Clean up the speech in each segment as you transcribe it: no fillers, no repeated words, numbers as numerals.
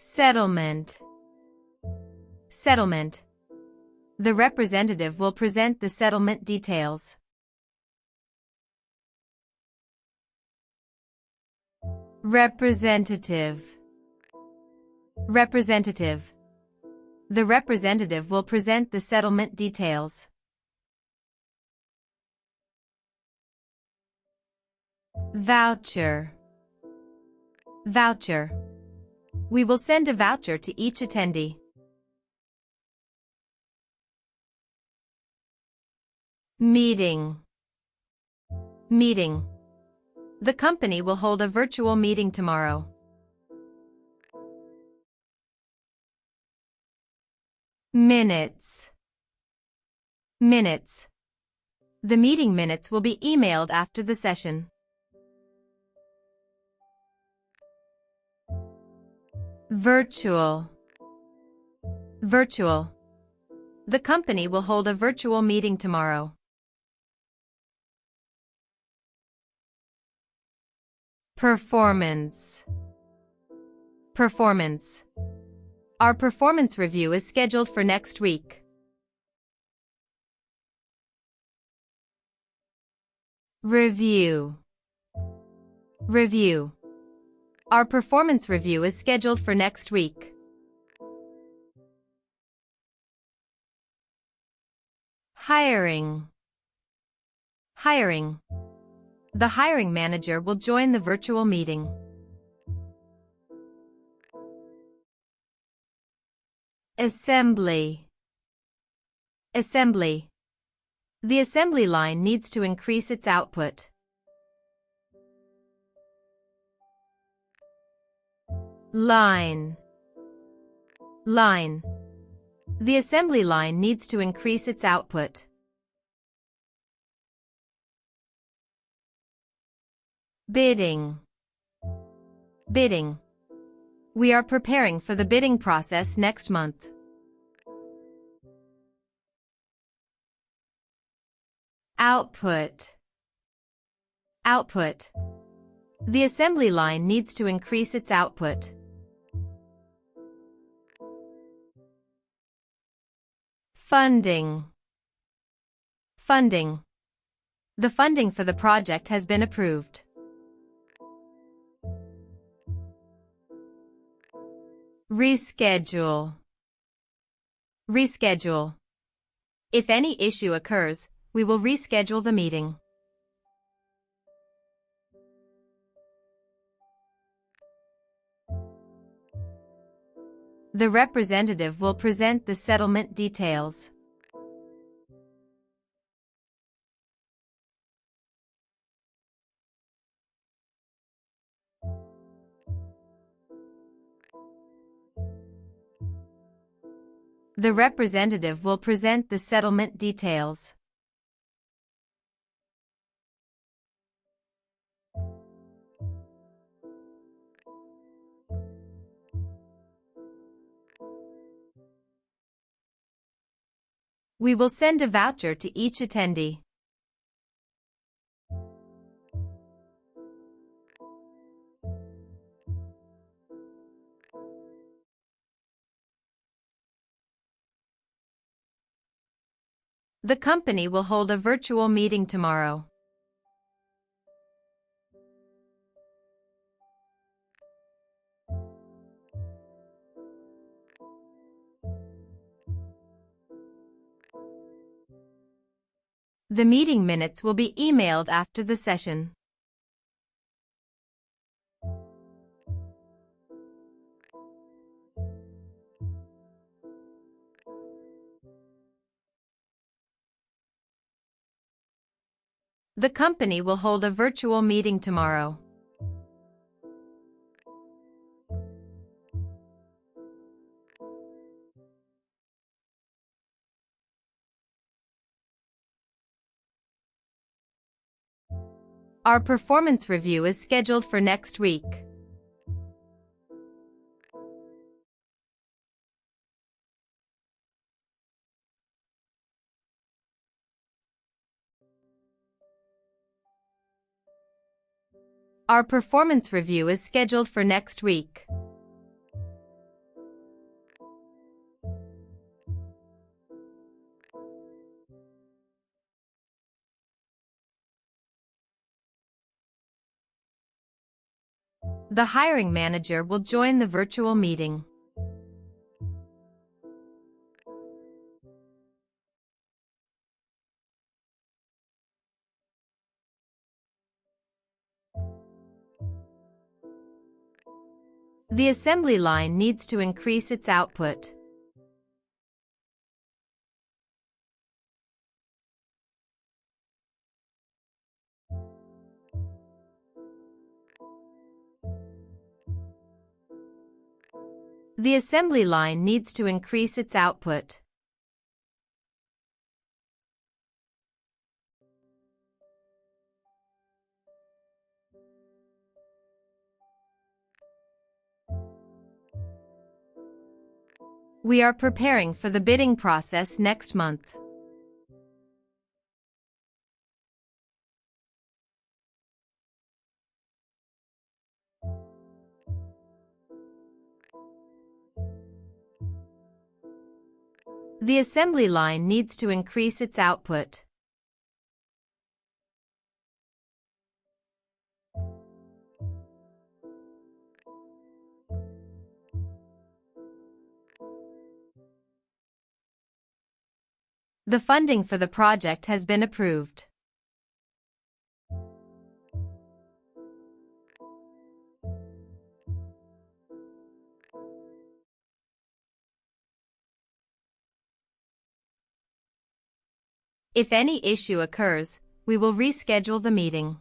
Settlement. Settlement. The representative will present the settlement details. Representative. Representative. The representative will present the settlement details. Voucher. Voucher. We will send a voucher to each attendee. Meeting. Meeting. The company will hold a virtual meeting tomorrow. Minutes. Minutes. The meeting minutes will be emailed after the session. Virtual. Virtual. The company will hold a virtual meeting tomorrow. Performance. Performance. Our performance review is scheduled for next week. Review. Review. Our performance review is scheduled for next week. Hiring. Hiring. The hiring manager will join the virtual meeting. Assembly. Assembly. The assembly line needs to increase its output. Line. Line. The assembly line needs to increase its output. Bidding. Bidding. We are preparing for the bidding process next month. Output. Output. The assembly line needs to increase its output. Funding. Funding. The funding for the project has been approved. Reschedule. Reschedule. If any issue occurs, we will reschedule the meeting. The representative will present the settlement details. The representative will present the settlement details. We will send a voucher to each attendee. The company will hold a virtual meeting tomorrow. The meeting minutes will be emailed after the session. The company will hold a virtual meeting tomorrow. Our performance review is scheduled for next week. Our performance review is scheduled for next week. The hiring manager will join the virtual meeting. The assembly line needs to increase its output. The assembly line needs to increase its output. We are preparing for the bidding process next month. The assembly line needs to increase its output. The funding for the project has been approved. If any issue occurs, we will reschedule the meeting.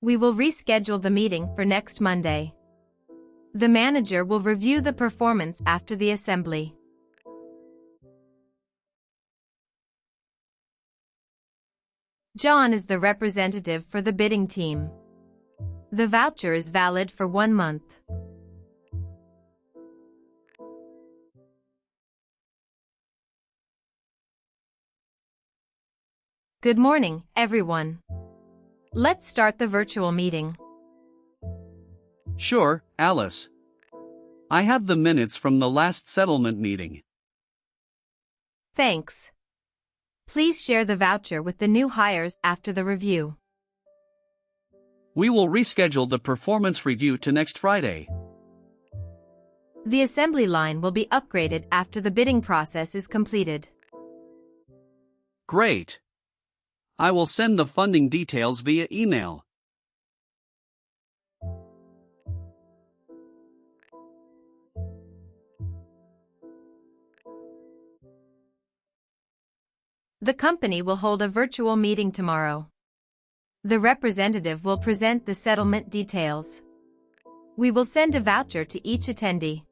We will reschedule the meeting for next Monday. The manager will review the performance after the assembly. John is the representative for the bidding team. The voucher is valid for 1 month. Good morning, everyone. Let's start the virtual meeting. Sure, Alice. I have the minutes from the last settlement meeting. Thanks. Please share the voucher with the new hires after the review. We will reschedule the performance review to next Friday. The assembly line will be upgraded after the bidding process is completed. Great. I will send the funding details via email. The company will hold a virtual meeting tomorrow. The representative will present the settlement details. We will send a voucher to each attendee.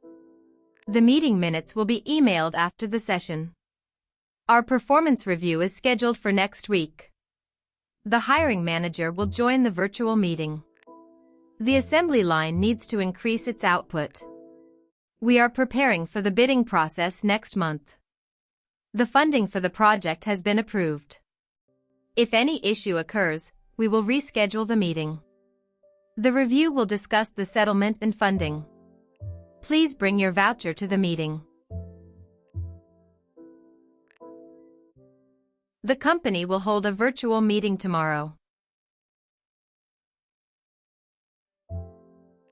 The meeting minutes will be emailed after the session. Our performance review is scheduled for next week. The hiring manager will join the virtual meeting. The assembly line needs to increase its output. We are preparing for the bidding process next month. The funding for the project has been approved. If any issue occurs, we will reschedule the meeting. The review will discuss the settlement and funding. Please bring your voucher to the meeting. The company will hold a virtual meeting tomorrow.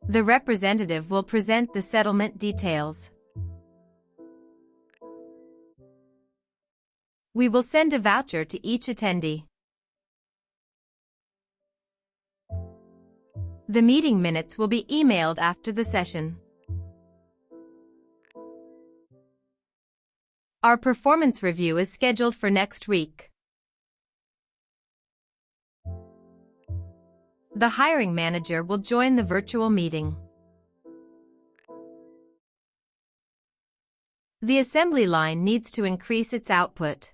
The representative will present the settlement details. We will send a voucher to each attendee. The meeting minutes will be emailed after the session. Our performance review is scheduled for next week. The hiring manager will join the virtual meeting. The assembly line needs to increase its output.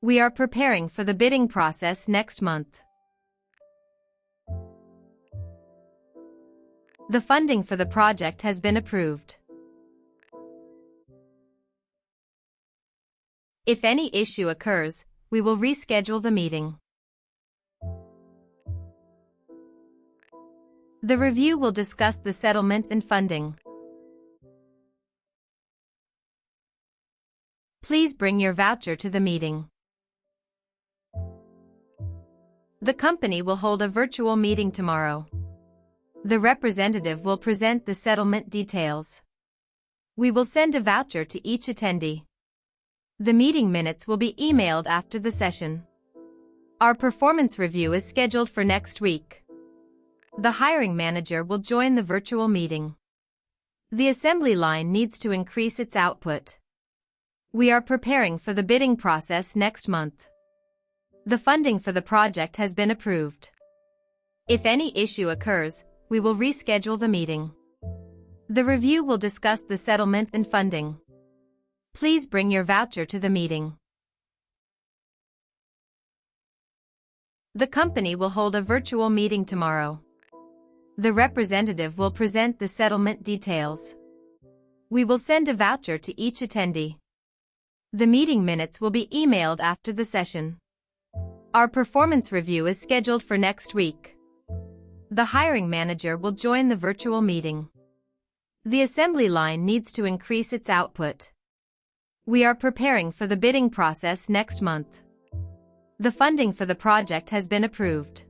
We are preparing for the bidding process next month. The funding for the project has been approved. If any issue occurs, we will reschedule the meeting. The review will discuss the settlement and funding. Please bring your voucher to the meeting. The company will hold a virtual meeting tomorrow. The representative will present the settlement details. We will send a voucher to each attendee. The meeting minutes will be emailed after the session. Our performance review is scheduled for next week. The hiring manager will join the virtual meeting. The assembly line needs to increase its output. We are preparing for the bidding process next month. The funding for the project has been approved. If any issue occurs, we will reschedule the meeting. The review will discuss the settlement and funding. Please bring your voucher to the meeting. The company will hold a virtual meeting tomorrow. The representative will present the settlement details. We will send a voucher to each attendee. The meeting minutes will be emailed after the session. Our performance review is scheduled for next week. The hiring manager will join the virtual meeting. The assembly line needs to increase its output. We are preparing for the bidding process next month. The funding for the project has been approved.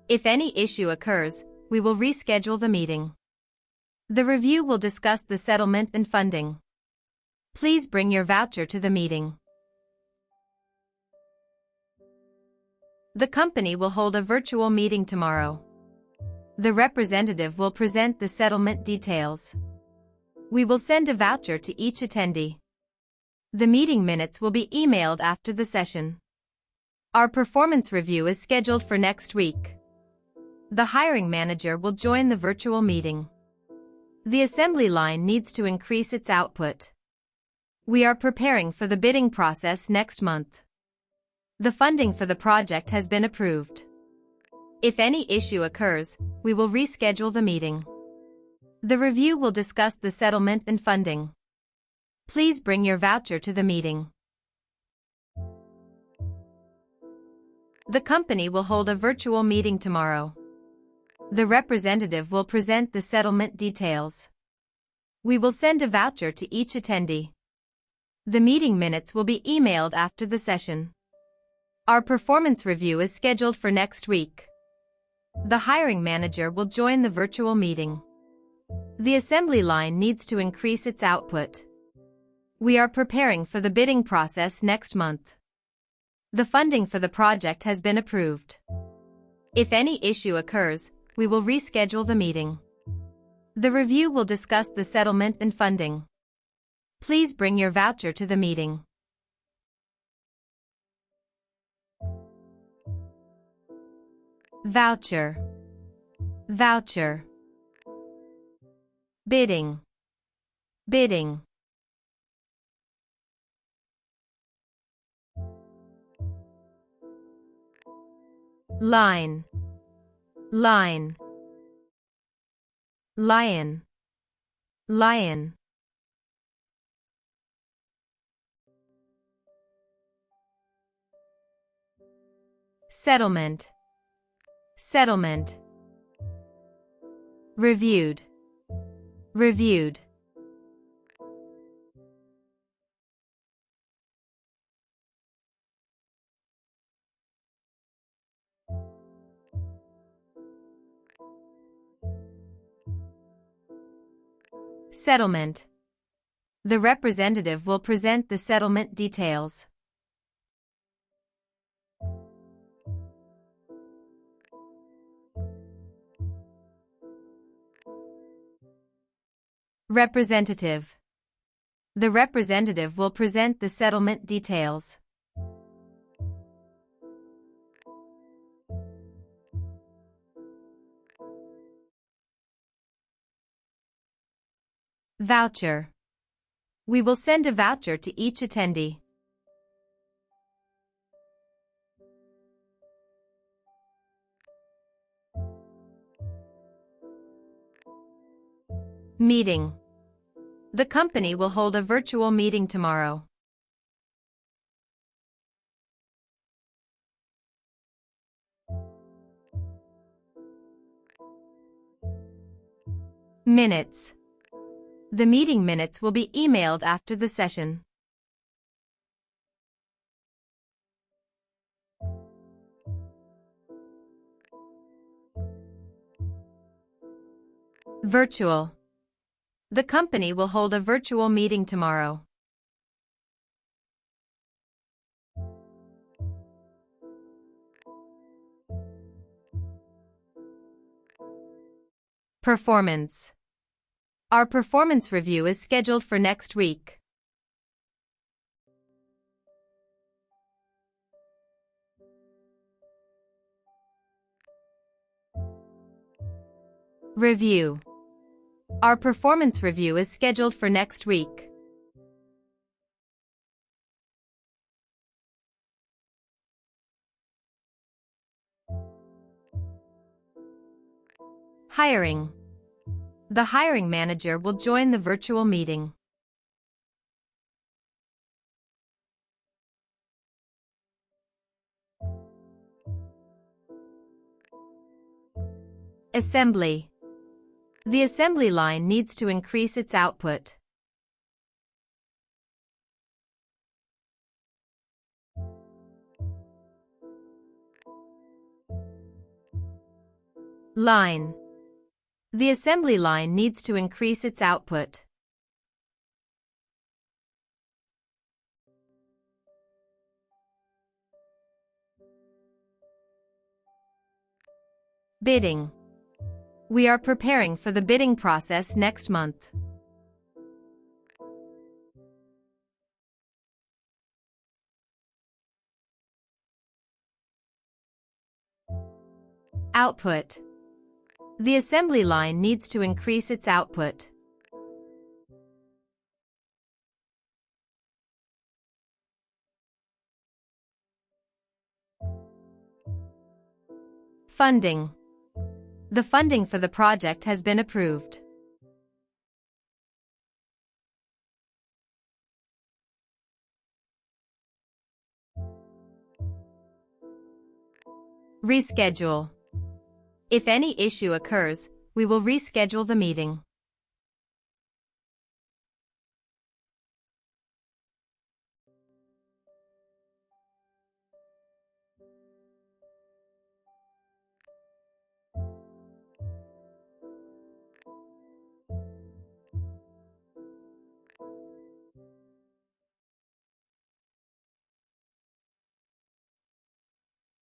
If any issue occurs, we will reschedule the meeting. The review will discuss the settlement and funding. Please bring your voucher to the meeting. The company will hold a virtual meeting tomorrow. The representative will present the settlement details. We will send a voucher to each attendee. The meeting minutes will be emailed after the session. Our performance review is scheduled for next week. The hiring manager will join the virtual meeting. The assembly line needs to increase its output. We are preparing for the bidding process next month. The funding for the project has been approved. If any issue occurs, we will reschedule the meeting. The review will discuss the settlement and funding. Please bring your voucher to the meeting. The company will hold a virtual meeting tomorrow. The representative will present the settlement details. We will send a voucher to each attendee. The meeting minutes will be emailed after the session. Our performance review is scheduled for next week. The hiring manager will join the virtual meeting. The assembly line needs to increase its output. We are preparing for the bidding process next month. The funding for the project has been approved. If any issue occurs, we will reschedule the meeting. The review will discuss the settlement and funding. Please bring your voucher to the meeting. Voucher. Voucher. Bidding. Bidding. Line. Line. Lion. Lion. Settlement. Settlement. Reviewed. Reviewed. Settlement. The representative will present the settlement details. Representative. The representative will present the settlement details. Voucher. We will send a voucher to each attendee. Meeting. The company will hold a virtual meeting tomorrow. Minutes. The meeting minutes will be emailed after the session. Virtual. The company will hold a virtual meeting tomorrow. Performance. Our performance review is scheduled for next week. Review. Our performance review is scheduled for next week. Hiring. The hiring manager will join the virtual meeting. Assembly. The assembly line needs to increase its output. Line. The assembly line needs to increase its output. Bidding. We are preparing for the bidding process next month. Output. The assembly line needs to increase its output. Funding. The funding for the project has been approved. Reschedule. If any issue occurs, we will reschedule the meeting.